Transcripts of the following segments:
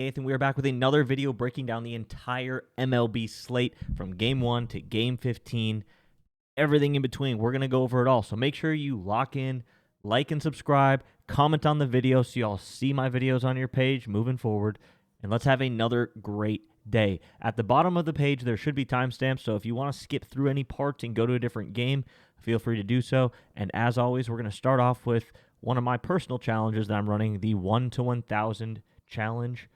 Nathan, we are back with another video breaking down the entire MLB slate from Game 1 to Game 15, everything in between. We're going to go over it all, so make sure you lock in, like and subscribe, comment on the video so y'all see my videos on your page moving forward, and let's have another great day. At the bottom of the page, there should be timestamps, so if you want to skip through any parts and go to a different game, feel free to do so. And as always, we're going to start off with one of my personal challenges that I'm running, the 1 to 1,000 challenge.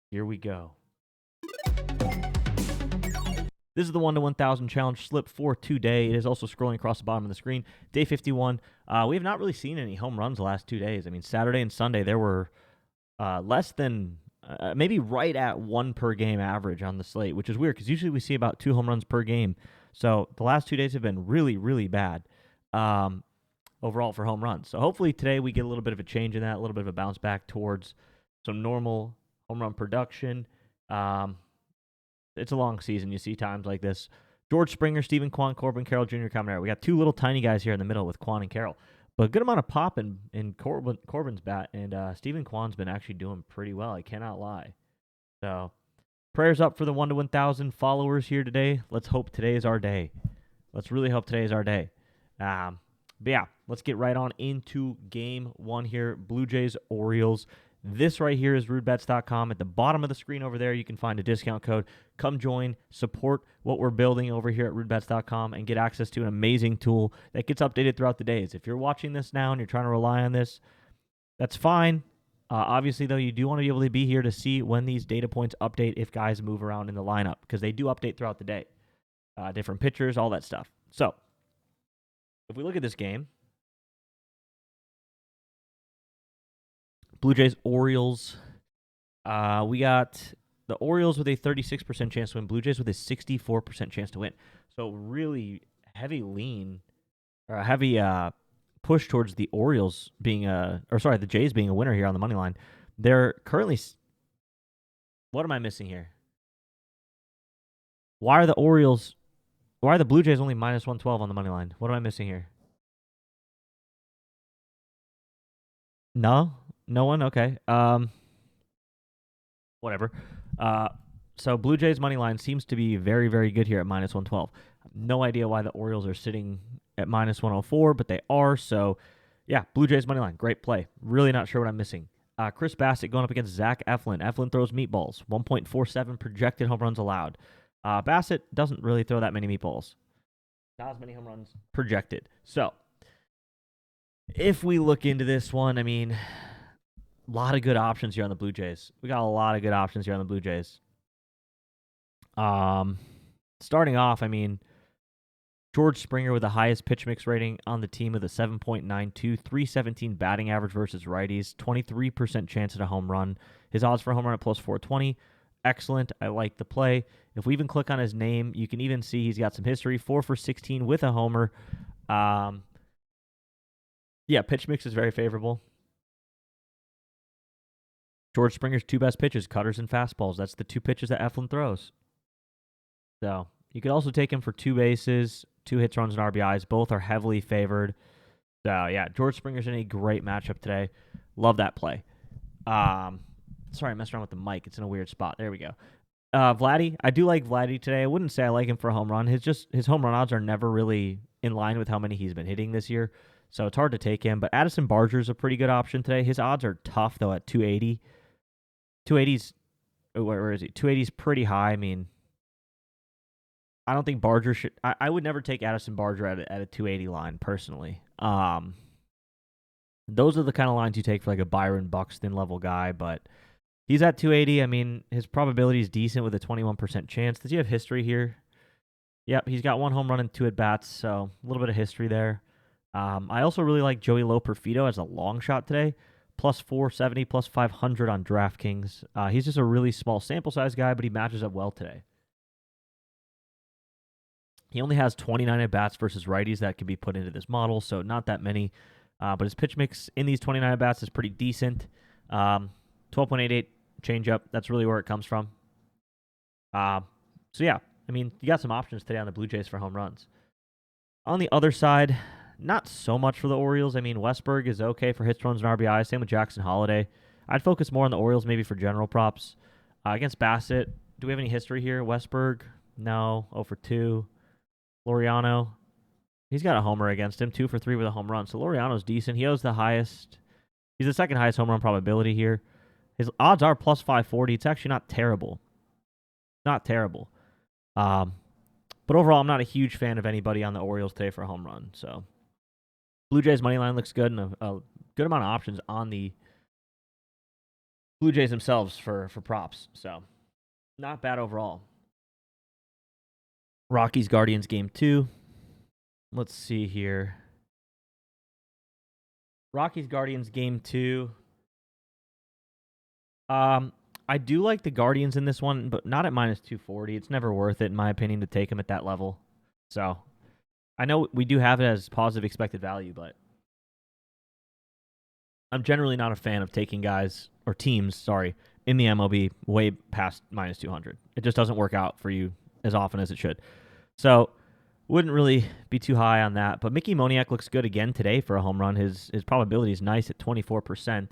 Here we go. This is the 1 to 1,000 challenge slip for today. It is also scrolling across the bottom of the screen. Day 51. We have not really seen any home runs the last 2 days. I mean, Saturday and Sunday, there were less than, maybe right at 1 per game average on the slate, which is weird because usually we see about 2 home runs per game. So the last 2 days have been really, really bad overall for home runs. So hopefully today we get a little bit of a change in that, a little bit of a bounce back towards some normal home run production. It's a long season. You see times like this. George Springer, Stephen Kwan, Corbin Carroll Jr. coming out. We got 2 little tiny guys here in the middle with Kwan and Carroll. But a good amount of pop in Corbin's bat, and Stephen Kwan's been actually doing pretty well. I cannot lie. So prayers up for the 1 to 1,000 followers here today. Let's hope today is our day. Let's really hope today is our day. But yeah, let's get right on into Game 1 here. Blue Jays, Orioles. This right here is rudebets.com. At the bottom of the screen over there, you can find a discount code. Come join, support what we're building over here at rudebets.com, and get access to an amazing tool that gets updated throughout the days. If you're watching this now and you're trying to rely on this, that's fine. Obviously, though, you do want to be able to be here to see when these data points update if guys move around in the lineup, because they do update throughout the day. Different pitchers, all that stuff. So, if we look at this game, Blue Jays, Orioles. We got the Orioles with a 36% chance to win. Blue Jays with a 64% chance to win. So really heavy lean, or a heavy push towards the Orioles being the Jays being a winner here on the money line. They're currently. What am I missing here? Why are the Blue Jays only minus 112 on the money line? What am I missing here? No one? Okay. Whatever. So Blue Jays money line seems to be very, very good here at minus 112. No idea why the Orioles are sitting at minus 104, but they are. So, yeah, Blue Jays money line, great play. Really not sure what I'm missing. Chris Bassett going up against Zach Eflin. Eflin throws meatballs. 1.47 projected home runs allowed. Bassett doesn't really throw that many meatballs. Not as many home runs projected. So, if we look into this one, I mean, a lot of good options here on the Blue Jays. We got a lot of good options here on the Blue Jays. Starting off, I mean, George Springer with the highest pitch mix rating on the team with a 7.92, 317 batting average versus righties, 23% chance at a home run. His odds for a home run at plus 420. Excellent. I like the play. If we even click on his name, you can even see he's got some history. 4 for 16 with a homer. Yeah, pitch mix is very favorable. George Springer's 2 best pitches, cutters and fastballs. That's the 2 pitches that Eflin throws. So you could also take him for 2 bases, 2 hits, runs, and RBIs. Both are heavily favored. So, yeah, George Springer's in a great matchup today. Love that play. Sorry, I messed around with the mic. It's in a weird spot. There we go. Vladdy, I do like Vladdy today. I wouldn't say I like him for a home run. His home run odds are never really in line with how many he's been hitting this year. So it's hard to take him. But Addison Barger's a pretty good option today. His odds are tough, though, at 280. 280's, where is he? 280's pretty high. I mean, I don't think Barger should. I would never take Addison Barger at a 280 line, personally. Those are the kind of lines you take for like a Byron Buxton level guy, but he's at 280. I mean, his probability is decent with a 21% chance. Does he have history here? Yep, he's got 1 home run and 2 at-bats, so a little bit of history there. I also really like Joey Loperfido as a long shot today. Plus 470, plus 500 on DraftKings. He's just a really small sample size guy, but he matches up well today. He only has 29 at-bats versus righties that can be put into this model, so not that many. But his pitch mix in these 29 at-bats is pretty decent. 12.88 changeup, that's really where it comes from. So yeah, I mean, you got some options today on the Blue Jays for home runs. On the other side, not so much for the Orioles. I mean, Westberg is okay for hits, runs, and RBIs. Same with Jackson Holiday. I'd focus more on the Orioles maybe for general props. Against Bassett, do we have any history here? Westberg? No. 0 for 2. Laureano, he's got a homer against him. 2 for 3 with a home run. So Laureano's decent. He owes the highest. He's the second highest home run probability here. His odds are plus 540. It's actually not terrible. Not terrible. But overall, I'm not a huge fan of anybody on the Orioles today for a home run. So Blue Jays money line looks good, and a good amount of options on the Blue Jays themselves for props. So not bad overall. Rockies Guardians game 2. Let's see here. Rockies Guardians game 2. I do like the Guardians in this one, but not at minus 240. It's never worth it, in my opinion, to take them at that level. So I know we do have it as positive expected value, but I'm generally not a fan of taking guys or teams, in the MLB way past minus 200. It just doesn't work out for you as often as it should. So wouldn't really be too high on that. But Mickey Moniak looks good again today for a home run. His probability is nice at 24%.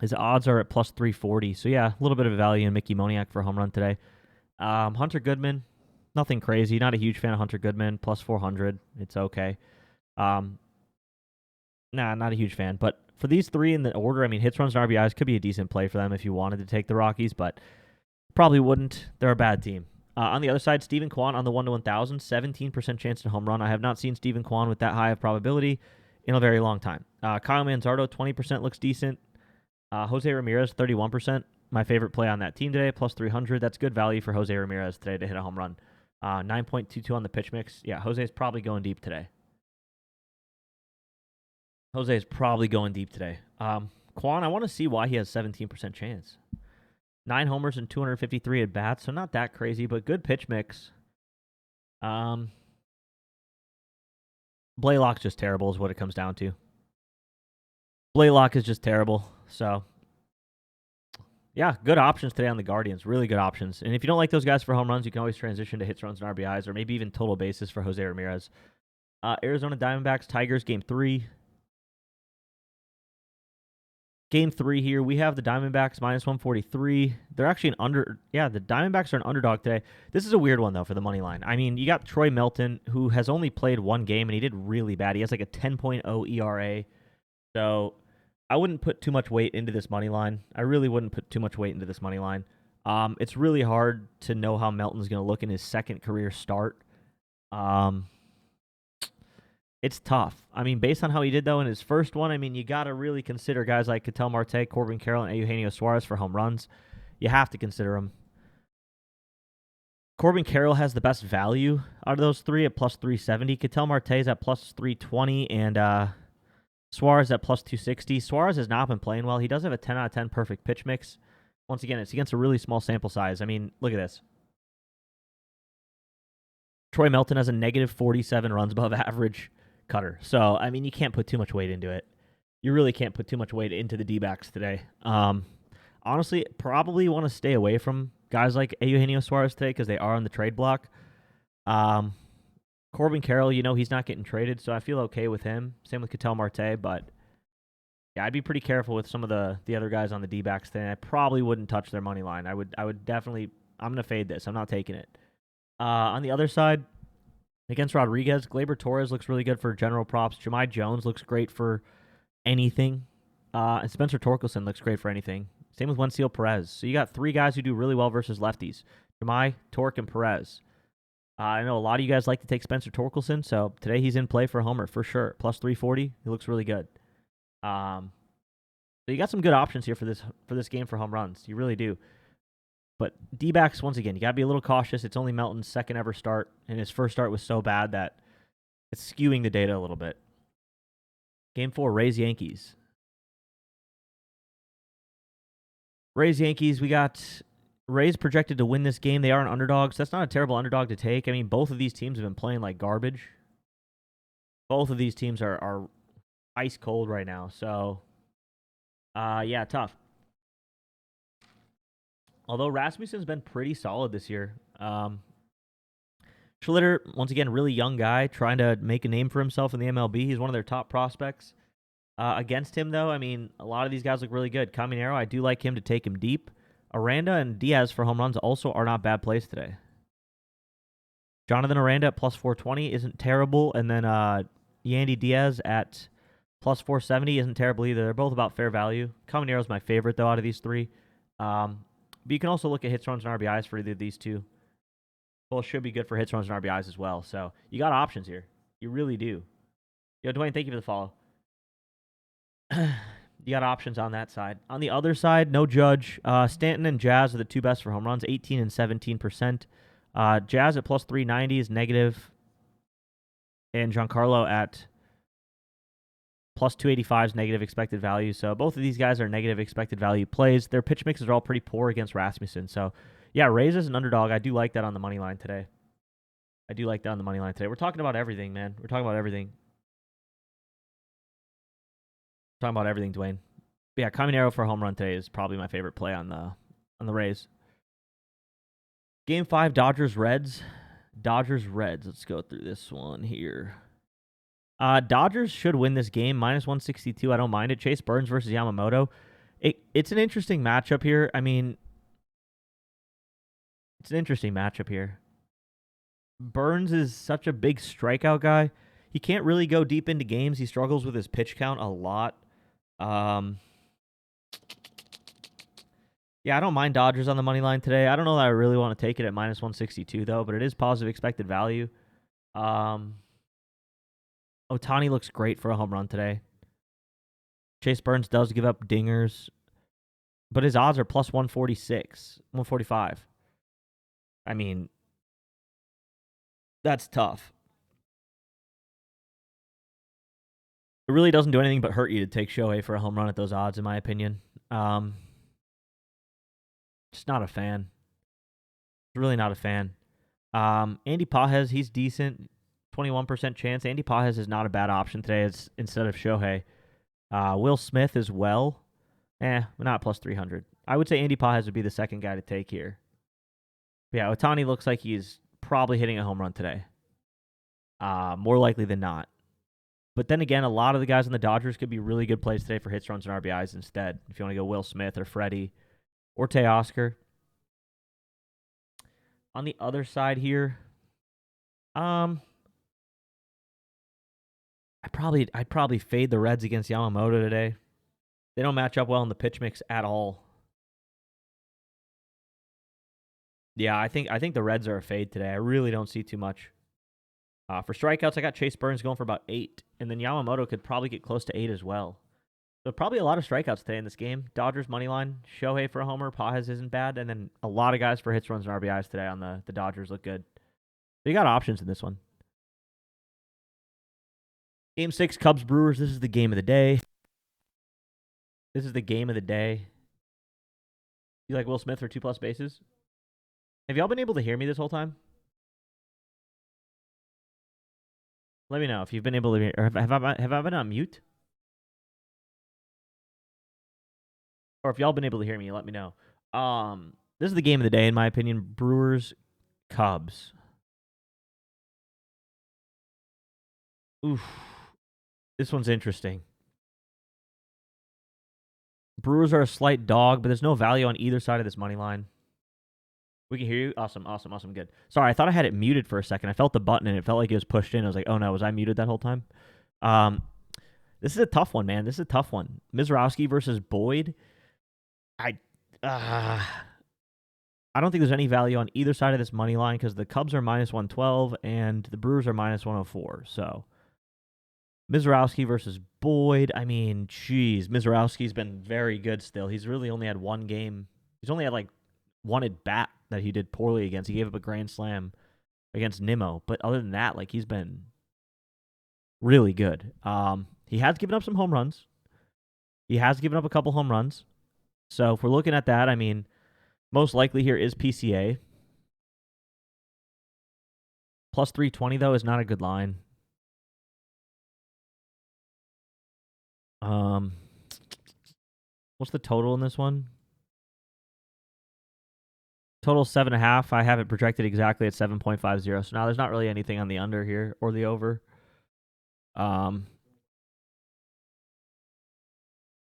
His odds are at plus 340. So, yeah, a little bit of value in Mickey Moniak for a home run today. Hunter Goodman, nothing crazy. Not a huge fan of Hunter Goodman. Plus 400. It's okay. Not a huge fan. But for these three in the order, I mean, hits, runs, and RBIs could be a decent play for them if you wanted to take the Rockies, but probably wouldn't. They're a bad team. On the other side, Steven Kwan on the 1 to 1,000, 17% chance to home run. I have not seen Steven Kwan with that high of probability in a very long time. Kyle Manzardo, 20% looks decent. Jose Ramirez, 31%. My favorite play on that team today, plus 300. That's good value for Jose Ramirez today to hit a home run. 9.22 on the pitch mix. Yeah, Jose's probably going deep today. Kwan, I want to see why he has 17% chance. 9 homers and 253 at bats, so not that crazy, but good pitch mix. Blaylock's just terrible is what it comes down to. Blaylock is just terrible, so yeah, good options today on the Guardians. Really good options. And if you don't like those guys for home runs, you can always transition to hits, runs, and RBIs, or maybe even total bases for Jose Ramirez. Arizona Diamondbacks, Tigers, game 3. Game 3 here, we have the Diamondbacks minus 143. They're actually the Diamondbacks are an underdog today. This is a weird one, though, for the money line. I mean, you got Troy Melton, who has only played one game, and he did really bad. He has like a 10.0 ERA. So I wouldn't put too much weight into this money line. I really wouldn't put too much weight into this money line. It's really hard to know how Melton's going to look in his second career start. It's tough. I mean, based on how he did, though, in his first one, I mean, you got to really consider guys like Ketel Marte, Corbin Carroll, and Eugenio Suarez for home runs. You have to consider them. Corbin Carroll has the best value out of those three at plus 370. Ketel Marte is at plus 320, and Suarez at plus 260. Suarez has not been playing well. He does have a 10 out of 10 perfect pitch mix. Once again, it's against a really small sample size. I mean, look at this. Troy Melton has a negative 47 runs above average cutter. So, I mean, you can't put too much weight into it. You really can't put too much weight into the Dbacks today. Honestly, probably want to stay away from guys like Eugenio Suarez today because they are on the trade block. Corbin Carroll, he's not getting traded, so I feel okay with him. Same with Ketel Marte, but yeah, I'd be pretty careful with some of the other guys on the D-backs today. I probably wouldn't touch their money line. I would definitely. I'm gonna fade this. I'm not taking it. On the other side, against Rodriguez, Gleyber Torres looks really good for general props. Jahmai Jones looks great for anything, and Spencer Torkelson looks great for anything. Same with Wenceel Perez. So you got 3 guys who do really well versus lefties: Jahmai, Tork, and Perez. I know a lot of you guys like to take Spencer Torkelson, so today he's in play for a homer for sure. Plus 340, he looks really good. So you got some good options here for this game for home runs. You really do. But D-backs, once again, you got to be a little cautious. It's only Melton's second ever start, and his first start was so bad that it's skewing the data a little bit. Game 4, Rays-Yankees. Rays-Yankees, we got Rays projected to win this game. They are an underdog, so that's not a terrible underdog to take. I mean, both of these teams have been playing like garbage. Both of these teams are ice cold right now. So, yeah, tough. Although Rasmussen's been pretty solid this year. Schlitter, once again, really young guy, trying to make a name for himself in the MLB. He's one of their top prospects. Against him, though, I mean, a lot of these guys look really good. Caminero, I do like him to take him deep. Aranda and Diaz for home runs also are not bad plays today. Jonathan Aranda at plus 420 isn't terrible. And then Yandy Diaz at plus 470 isn't terrible either. They're both about fair value. Caminero's my favorite, though, out of these three. But you can also look at hits, runs, and RBIs for either of these two. Both should be good for hits, runs, and RBIs as well. So you got options here. You really do. Yo, Dwayne, thank you for the follow. You got options on that side. On the other side, no Judge. Stanton and Jazz are the two best for home runs, 18 and 17%. Jazz at plus 390 is negative, and Giancarlo at plus 285 is negative expected value. So both of these guys are negative expected value plays. Their pitch mixes are all pretty poor against Rasmussen. So, yeah, Rays as an underdog. I do like that on the money line today. We're talking about everything, man. We're talking about everything. Dwayne. But yeah, Caminero for a home run today is probably my favorite play on the Rays. Game 5, Dodgers-Reds. Let's go through this one here. Dodgers should win this game. Minus 162. I don't mind it. Chase Burns versus Yamamoto. It's an interesting matchup here. I mean, it's an interesting matchup here. Burns is such a big strikeout guy. He can't really go deep into games. He struggles with his pitch count a lot. Yeah, I don't mind Dodgers on the money line today. I don't know that I really want to take it at minus 162, though, but it is positive expected value. Otani looks great for a home run today. Chase Burns does give up dingers, but his odds are plus 146, 145. I mean, that's tough. It really doesn't do anything but hurt you to take Shohei for a home run at those odds, in my opinion. Just not a fan. Really not a fan. Andy Pages, he's decent. 21% chance. Andy Pages is not a bad option today instead of Shohei. Will Smith as well. Not plus 300. I would say Andy Pages would be the second guy to take here. But yeah, Otani looks like he's probably hitting a home run today. More likely than not. But then again, a lot of the guys on the Dodgers could be really good plays today for hits, runs, and RBIs instead. If you want to go Will Smith or Freddie or Teoscar. On the other side here, I'd probably fade the Reds against Yamamoto today. They don't match up well in the pitch mix at all. Yeah, I think the Reds are a fade today. I really don't see too much. For strikeouts, I got Chase Burns going for about 8, and then Yamamoto could probably get close to 8 as well. So probably a lot of strikeouts today in this game. Dodgers money line, Shohei for a homer, Pages isn't bad, and then a lot of guys for hits, runs, and RBIs today on the Dodgers look good. So you got options in this one. Game 6, Cubs Brewers. This is the game of the day. You like Will Smith for 2+ bases? Have y'all been able to hear me this whole time? Let me know if you've been able to hear. Or have I been on mute? Or if y'all been able to hear me, let me know. This is the game of the day, in my opinion. Brewers, Cubs. Oof. This one's interesting. Brewers are a slight dog, but there's no value on either side of this money line. We can hear you. Awesome. Good. Sorry, I thought I had it muted for a second. I felt the button, and it felt like it was pushed in. I was like, oh, no, was I muted that whole time? This is a tough one, man. Mizrowski versus Boyd. I don't think there's any value on either side of this money line because the Cubs are minus 112 and the Brewers are minus 104. So Mizrowski versus Boyd. I mean, geez, Mizrowski's been very good still. He's really only had one game. He's only had like one at bat that he did poorly against. He gave up a grand slam against Nimmo. But other than that, like, he's been really good. He has given up some home runs. He has given up a couple home runs. So if we're looking at that, I mean, most likely here is PCA. Plus 320, though, is not a good line. What's the total in this one? Total 7.5. I have it projected exactly at 7.50. So now there's not really anything on the under here or the over.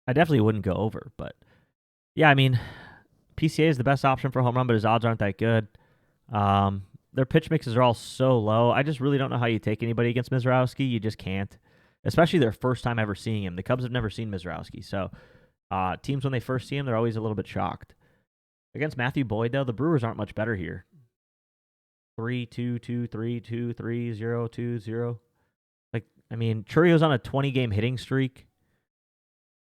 I definitely wouldn't go over. But yeah, I mean, PCA is the best option for home run, but his odds aren't that good. Their pitch mixes are all so low. I just really don't know how you take anybody against Mizrowski. You just can't, especially their first time ever seeing him. The Cubs have never seen Mizrowski, so teams when they first see him, they're always a little bit shocked. Against Matthew Boyd, though, the Brewers aren't much better here. 3-2-2, 3-2, 3-0, 2-0. Like, I mean, Churrio's on a 20-game hitting streak.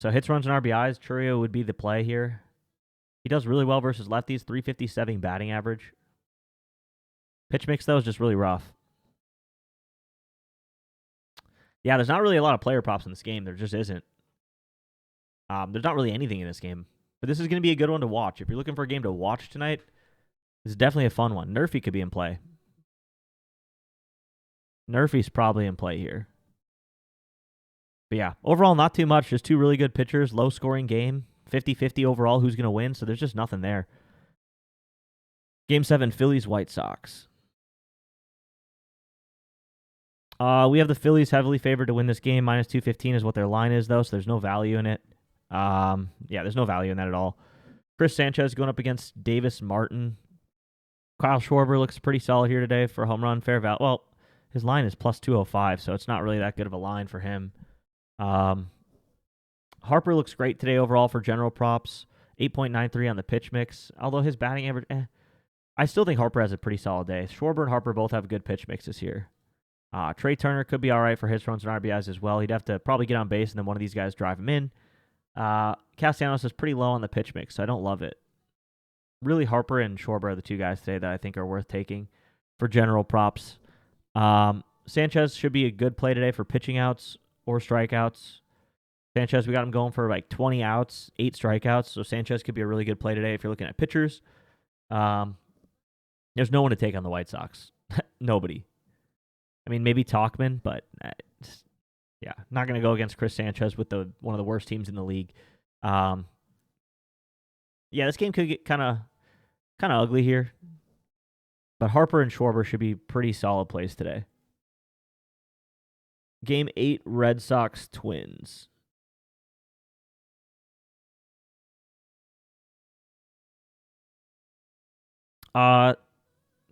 So hits, runs, and RBIs, Churrio would be the play here. He does really well versus lefties, 357 batting average. Pitch mix, though, is just really rough. Yeah, there's not really a lot of player props in this game. There just isn't. There's not really anything in this game. But this is going to be a good one to watch. If you're looking for a game to watch tonight, this is definitely a fun one. Nerfy could be in play. Nerfy's probably in play here. But yeah, overall, not too much. Just two really good pitchers, low-scoring game, 50-50 overall who's going to win, so there's just nothing there. Game 7, Phillies, White Sox. We have the Phillies heavily favored to win this game. Minus 215 is what their line is, though, so there's no value in it. Yeah, there's no value in that at all. Chris Sanchez going up against Davis Martin. Kyle Schwarber looks pretty solid here today for a home run. Fair value. Well, his line is plus 205, so it's not really that good of a line for him. Harper looks great today overall for general props. 8.93 on the pitch mix. Although his batting average, I still think Harper has a pretty solid day. Schwarber and Harper both have good pitch mixes here. Trey Turner could be all right for hits, runs, and RBIs as well. He'd have to probably get on base, and then one of these guys drive him in. Castellanos is pretty low on the pitch mix, so I don't love it. Really, Harper and Schwarber are the two guys today that I think are worth taking for general props. Sanchez should be a good play today for pitching outs or strikeouts. Sanchez, we got him going for like 20 outs, 8 strikeouts, so Sanchez could be a really good play today if you're looking at pitchers. There's no one to take on the White Sox. Nobody. I mean, maybe Tauchman, but yeah, not going to go against Chris Sanchez with one of the worst teams in the league. Yeah, this game could get kind of ugly here, but Harper and Schwarber should be pretty solid plays today. Game 8, Red Sox Twins.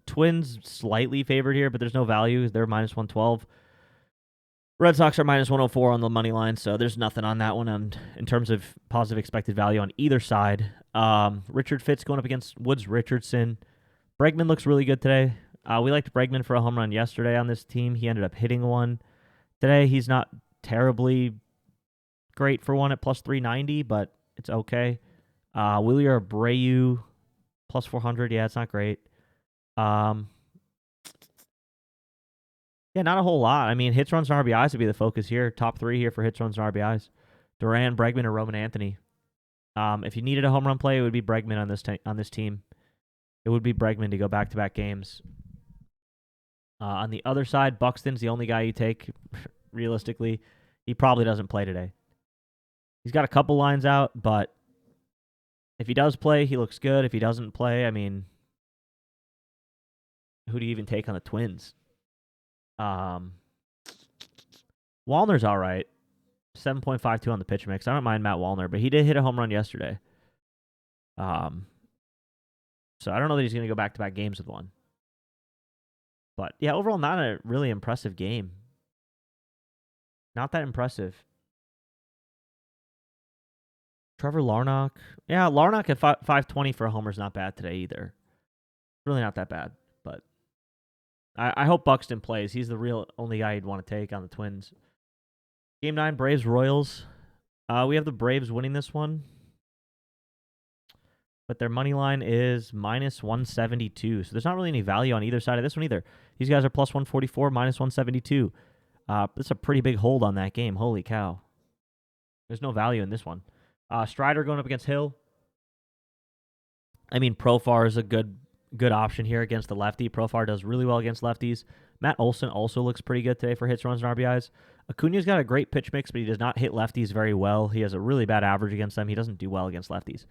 Twins slightly favored here, but there's no value. They're minus 112. Red Sox are minus 104 on the money line, so there's nothing on that one in terms of positive expected value on either side. Richard Fitz going up against Woods Richardson. Bregman looks really good today. We liked Bregman for a home run yesterday on this team. He ended up hitting one. Today, he's not terribly great for one at plus 390, but it's okay. Wilyer Abreu, plus 400. Yeah, it's not great. Yeah, not a whole lot. I mean, hits, runs, and RBIs would be the focus here. Top 3 here for hits, runs, and RBIs. Duran, Bregman, or Roman Anthony. If you needed a home run play, it would be Bregman on this team. It would be Bregman to go back-to-back games. On the other side, Buxton's the only guy you take, realistically. He probably doesn't play today. He's got a couple lines out, but if he does play, he looks good. If he doesn't play, I mean, who do you even take on the Twins? Wallner's all right. 7.52 on the pitch mix. I don't mind Matt Wallner, but he did hit a home run yesterday. So I don't know that he's going to go back-to-back games with one. But, yeah, overall, not a really impressive game. Not that impressive. Trevor Larnach. Yeah, Larnach at 520 for a homer is not bad today either. Really not that bad. But I hope Buxton plays. He's the real only guy you'd want to take on the Twins. Game 9, Braves-Royals. We have the Braves winning this one. But their money line is minus 172. So there's not really any value on either side of this one either. These guys are plus 144, minus 172. That's a pretty big hold on that game. Holy cow. There's no value in this one. Strider going up against Hill. I mean, Profar is a good option here against the lefty. Profar does really well against lefties. Matt Olson also looks pretty good today for hits, runs, and RBIs. Acuna's got a great pitch mix, but he does not hit lefties very well. He has a really bad average against them. He doesn't do well against lefties.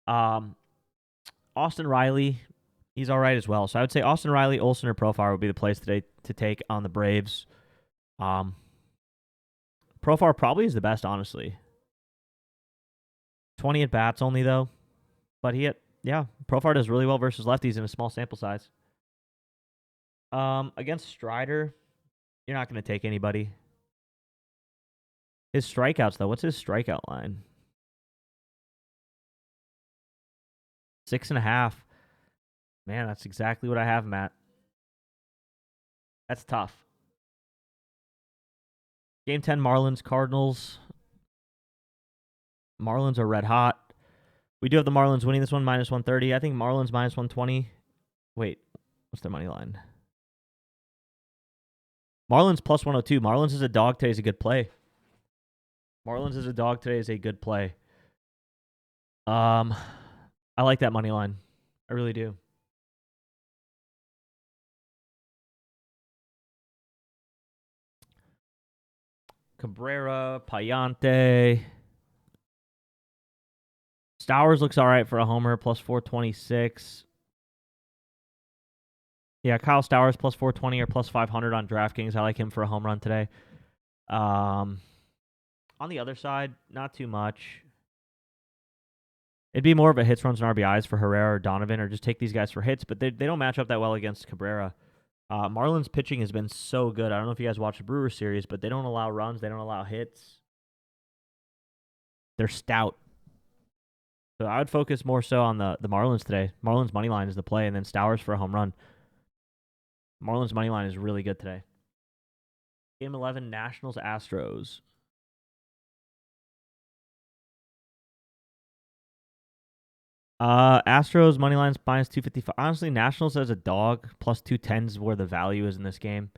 Austin Riley, he's all right as well. So I would say Austin Riley, Olson, or Profar would be the plays today to take on the Braves. Profar probably is the best, honestly. 20 at bats only though, but Profar does really well versus lefties in a small sample size. Against Strider, you're not going to take anybody. His strikeouts though, what's his strikeout line? 6.5. Man, that's exactly what I have, Matt. That's tough. Game 10, Marlins, Cardinals. Marlins are red hot. We do have the Marlins winning this one, minus 130. I think Marlins minus 120. Wait, what's their money line? Marlins plus 102. Marlins is a dog today is a good play. Marlins is a dog today is a good play. I like that money line. I really do. Cabrera, Payante. Stowers looks all right for a homer, plus 426. Yeah, Kyle Stowers plus 420 or plus 500 on DraftKings. I like him for a home run today. On the other side, not too much. It'd be more of a hits, runs, and RBIs for Herrera or Donovan, or just take these guys for hits, but they don't match up that well against Cabrera. Marlins pitching has been so good. I don't know if you guys watch the Brewers series, but they don't allow runs. They don't allow hits. They're stout. So I would focus more so on the Marlins today. Marlins money line is the play, and then Stowers for a home run. Marlins money line is really good today. Game 11, Nationals, Astros. Astros money line's minus 255. Honestly, Nationals as a dog plus 210 is where the value is in this game.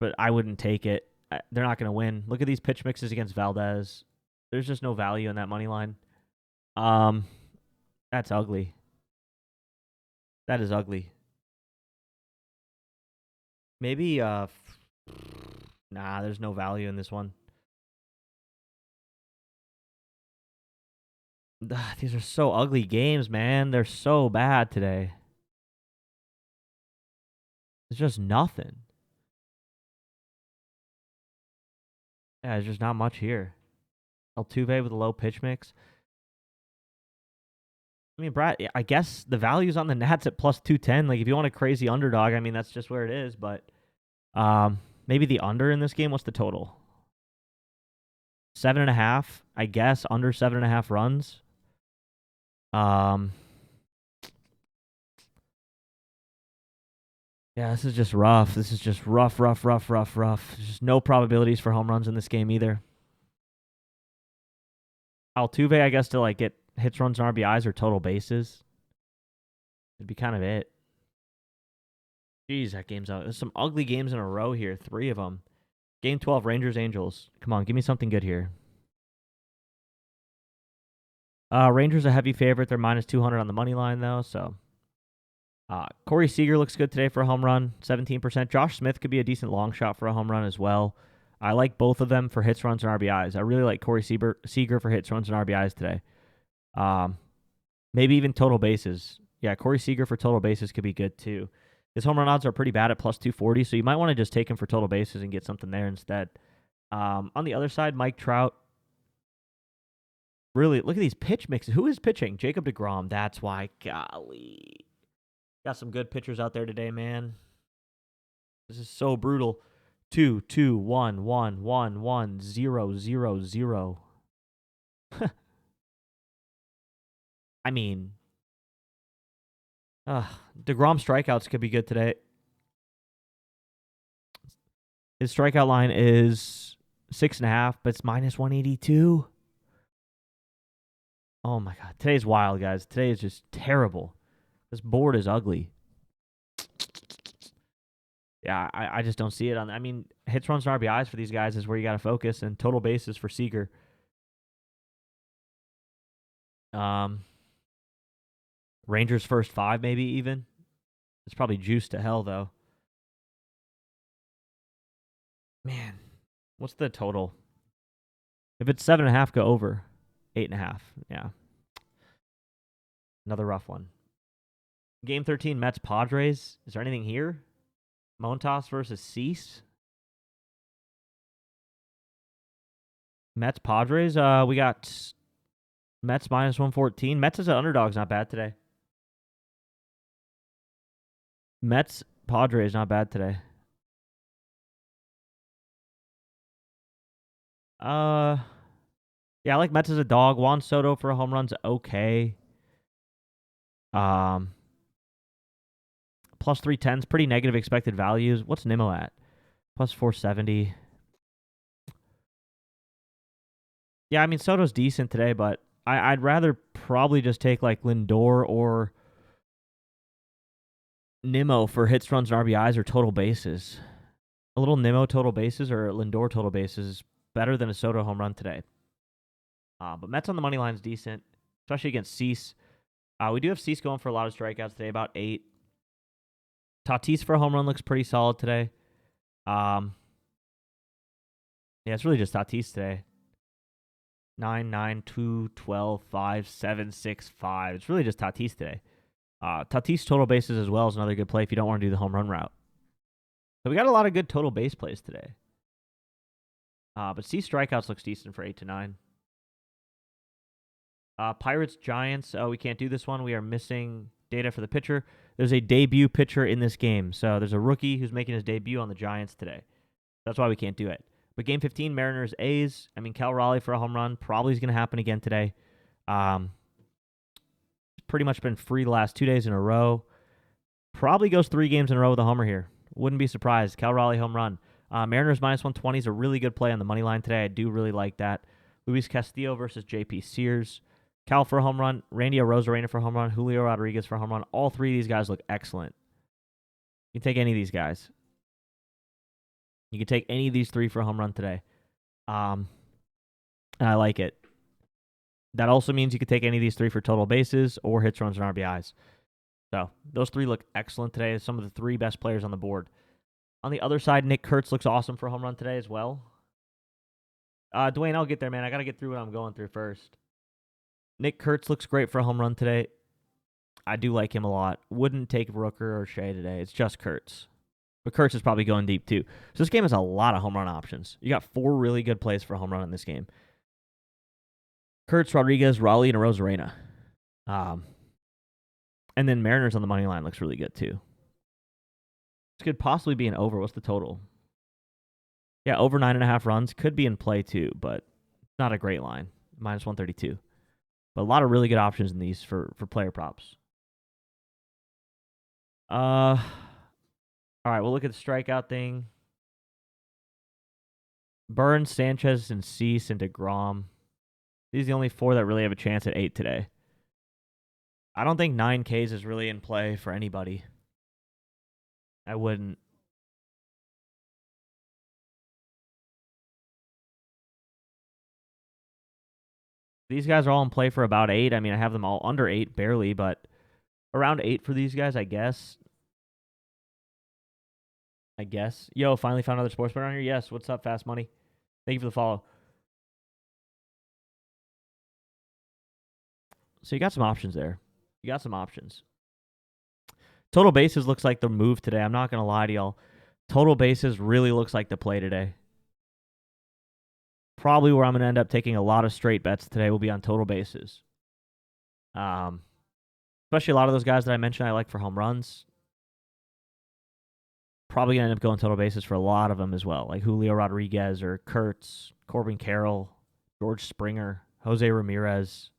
But I wouldn't take it. They're not going to win. Look at these pitch mixes against Valdez. There's just no value in that money line. That's ugly. That is ugly. Maybe nah, there's no value in this one. These are so ugly games, man. They're so bad today. It's just nothing. Yeah, there's just not much here. Altuve with a low pitch mix. I mean, Brad, I guess the value's on the Nats at plus 210. Like, if you want a crazy underdog, I mean, that's just where it is. But maybe the under in this game. What's the total? 7.5. I guess under 7.5 runs. Yeah, this is just rough. This is just rough. There's just no probabilities for home runs in this game either. Altuve, I guess, to like get hits, runs, and RBIs or total bases. It'd be kind of it. Jeez, that game's out. There's some ugly games in a row here. 3 of them. Game 12, Rangers, Angels. Come on, give me something good here. Rangers a heavy favorite. They're minus 200 on the money line, though. So, Corey Seager looks good today for a home run, 17%. Josh Smith could be a decent long shot for a home run as well. I like both of them for hits, runs, and RBIs. I really like Corey Seager for hits, runs, and RBIs today. Maybe even total bases. Yeah, Corey Seager for total bases could be good too. His home run odds are pretty bad at plus 240, so you might want to just take him for total bases and get something there instead. On the other side, Mike Trout. Really, look at these pitch mixes. Who is pitching? Jacob deGrom. That's why. Golly. Got some good pitchers out there today, man. This is so brutal. 2, 2, 1, 1, 1, 1, 0, 0, 0. I mean, DeGrom strikeouts could be good today. His strikeout line is 6.5, but it's minus 182. Oh my God. Today's wild, guys. Today is just terrible. This board is ugly. Yeah, I just don't see it. I mean, hits, runs, and RBIs for these guys is where you got to focus, and total bases for Seager. Rangers first 5, maybe even. It's probably juiced to hell, though. Man, what's the total? If it's 7.5, go over. 8.5. Yeah. Another rough one. Game 13, Mets Padres. Is there anything here? Montas versus Cease. Mets Padres. We got Mets minus 114. Mets as an underdog's not bad today. Mets Padres not bad today. Yeah, I like Mets as a dog. Juan Soto for a home run's okay. Plus 310's pretty negative expected values. What's Nimmo at? Plus 470. Yeah, I mean Soto's decent today, but I'd rather probably just take like Lindor or Nimmo for hits, runs, and RBIs or total bases. A little Nimmo total bases or Lindor total bases is better than a Soto home run today. But Mets on the money line is decent, especially against Cease. We do have Cease going for a lot of strikeouts today, about 8. Tatis for a home run looks pretty solid today. Yeah, it's really just Tatis today. 9, 9, 2, 12, 5, 7, 6, 5. It's really just Tatis today. Tatis total bases as well is another good play if you don't want to do the home run route. So we got a lot of good total base plays today. But C strikeouts looks decent for 8 to 9. Pirates, Giants. Oh, we can't do this one. We are missing data for the pitcher. There's a debut pitcher in this game. So there's a rookie who's making his debut on the Giants today. That's why we can't do it. But game 15, Mariners, A's. I mean, Cal Raleigh for a home run probably is going to happen again today. Pretty much been free the last 2 days in a row. Probably goes 3 games in a row with a homer here. Wouldn't be surprised. Cal Raleigh home run. Mariners minus 120 is a really good play on the money line today. I do really like that. Luis Castillo versus JP Sears. Cal for a home run. Randy Arozarena for a home run. Julio Rodriguez for a home run. All 3 of these guys look excellent. You can take any of these guys. You can take any of these 3 for a home run today. And I like it. That also means you could take any of these 3 for total bases or hits, runs, and RBIs. So those 3 look excellent today. Some of the 3 best players on the board. On the other side, Nick Kurtz looks awesome for a home run today as well. Dwayne, I'll get there, man. I got to get through what I'm going through first. Nick Kurtz looks great for a home run today. I do like him a lot. Wouldn't take Rooker or Shea today. It's just Kurtz. But Kurtz is probably going deep too. So this game has a lot of home run options. You got 4 really good plays for a home run in this game. Kurtz, Rodriguez, Raleigh, and Arozarena. And then Mariners on the money line looks really good too. This could possibly be an over. What's the total? Yeah, over 9.5 runs. Could be in play too, but not a great line. Minus 132. But a lot of really good options in these for player props. All right, we'll look at the strikeout thing. Burns, Sanchez, and Cease, and DeGrom. These are the only 4 that really have a chance at 8 today. I don't think 9 Ks is really in play for anybody. I wouldn't. These guys are all in play for about 8. I mean, I have them all under 8, barely, but around 8 for these guys, I guess. Yo, finally found another sports bet on here. Yes, what's up, Fast Money? Thank you for the follow. So you got some options there. You got some options. Total bases looks like the move today. I'm not going to lie to y'all. Total bases really looks like the play today. Probably where I'm going to end up taking a lot of straight bets today will be on total bases. Especially a lot of those guys that I mentioned I like for home runs. Probably going to end up going total bases for a lot of them as well, like Julio Rodriguez or Kurtz, Corbin Carroll, George Springer, Jose Ramirez,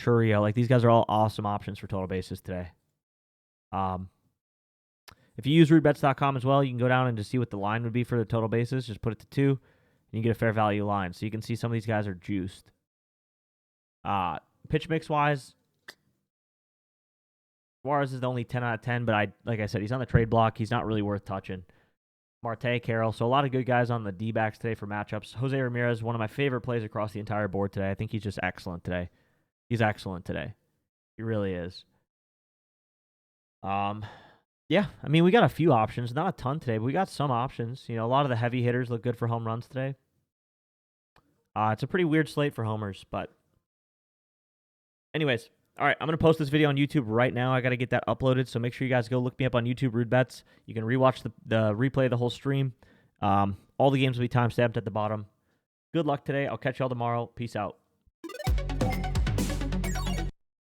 Churio. Like, these guys are all awesome options for total bases today. If you use rootbets.com as well, you can go down and just see what the line would be for the total bases. Just put it to 2, and you get a fair value line. So you can see some of these guys are juiced. Pitch mix-wise, Suarez is the only 10 out of 10, but like I said, he's on the trade block. He's not really worth touching. Marte, Carroll. So a lot of good guys on the D-backs today for matchups. Jose Ramirez, one of my favorite plays across the entire board today. I think he's just excellent today. He's excellent today. He really is. Yeah, I mean, we got a few options. Not a ton today, but we got some options. You know, a lot of the heavy hitters look good for home runs today. It's a pretty weird slate for homers, but anyways, all right, I'm going to post this video on YouTube right now. I got to get that uploaded, so make sure you guys go look me up on YouTube, Rude Bets. You can rewatch the replay of the whole stream. All the games will be timestamped at the bottom. Good luck today. I'll catch y'all tomorrow. Peace out.